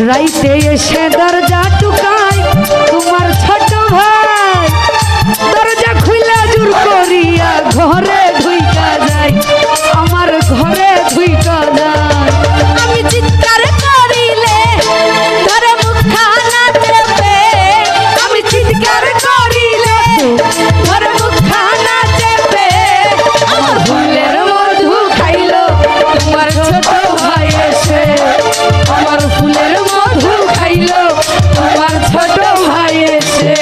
রাইতে এসে দরজা টুকায় তোমার ছোট ভাই, দরজা খুইলা জোর করিয়া ঘরে ঢুইকা যায়, আমার ঘরে ঢুইকা যায়। আমি চিৎকার করিলে ধরে মুখখানা চেপে, আমি চিৎকার করিলে ধরে মুখখানা চেপে, আমার ফুলের মধু খাইলো তোমার ছোট ভাই এসে, আমার ফুলের মধু খাইলো তোমার ছোট ভাই এসে।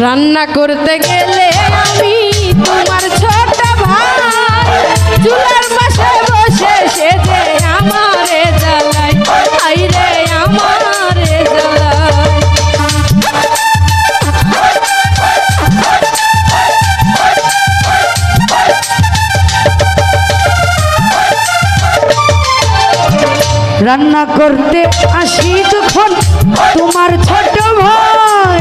রান্না করতে গেলে আমি তোমার ছোট ভাই, চুলার পাশে বসে সেজে আমারে জ্বালাই, আইরে আমারে জ্বালাই। রান্না করতে আসি যখন তোমার ছোট ভাই,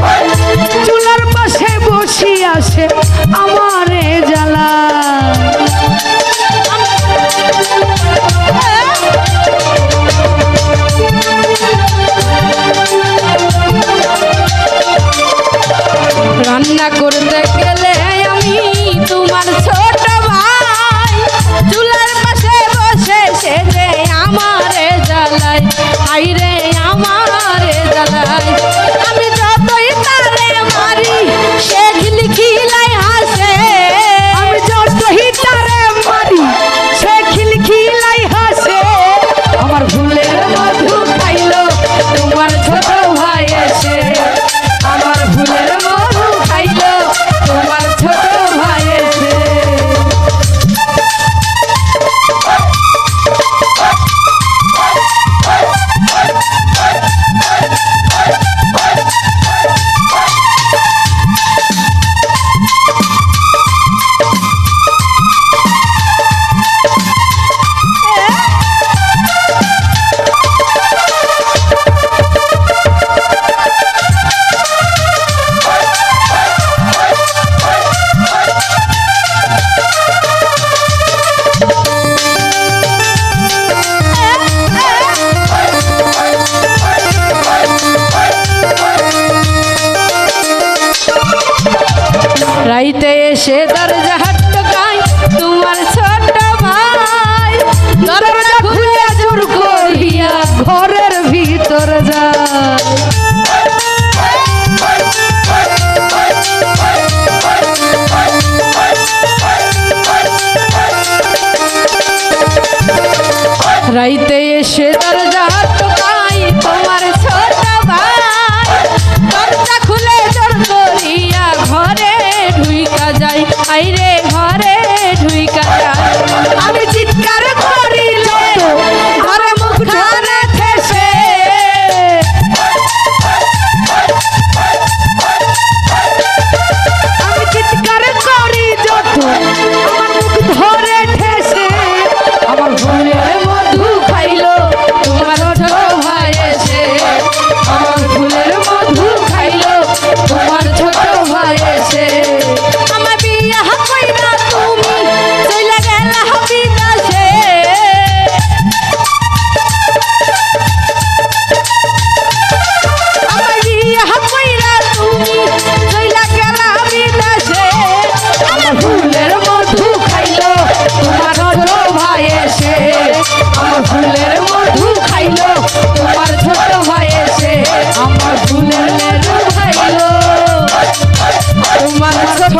চুলার পাশে বসি আসে আমারে জ্বালা। রান্না করতে গেলে আমি তোমার ছোট ভাই, চুলার পাশে বসে সেজে আমারে জ্বালাই, আইরে আমারে জ্বালাই। আমি যতই তারে মারি সে খিলখিলাই হাসে, আমি যতই তারে মারি সে খিলখিলাই হাসে, আমার ফুলের মধু খাইলো তোমার ছোট ভাই এসে, আমার ফুলের মধু খাইলো তোমার ছোট ভাই এসে। রাইতে এসে দরজা টুকাই তোমার ছোট ভাই, দরজা খুলে জোর করিয়া ঘরের ভিতর যায়। রাইতে এসে দরজা টুকাই তোমার ছোট ভাই, দরজা খুলে জোর করিয়া ঘরে ঢুইকা যাই, আইরে ঘরে ঢুইকা যাই। আমি চিৎকার করিলে ঘরে মুখখানা ঠেসে, আমি চিৎকার করি যত আমার মুখ ধরে ঠেসে, আমার ফুলের মধু খাইলো তোমার ছোট ভাই এসে, আমার ফুলের মধু খাইলো তোমার ছোট ভাই এসে। আমার বিয়া কইরা তুমি চইলা গেলা বিদেশে, আমার বিয়া কইরা তুমি চইলা গেলা বিদেশে, আমার ফুলের মধু খাইলো তোমার ছোট ভাই এসে, আমার ফুলের মধু খাইলো তোমার ছোট ভাই এসে, আমার ফুলের মধু খাইলো তোমার ছোট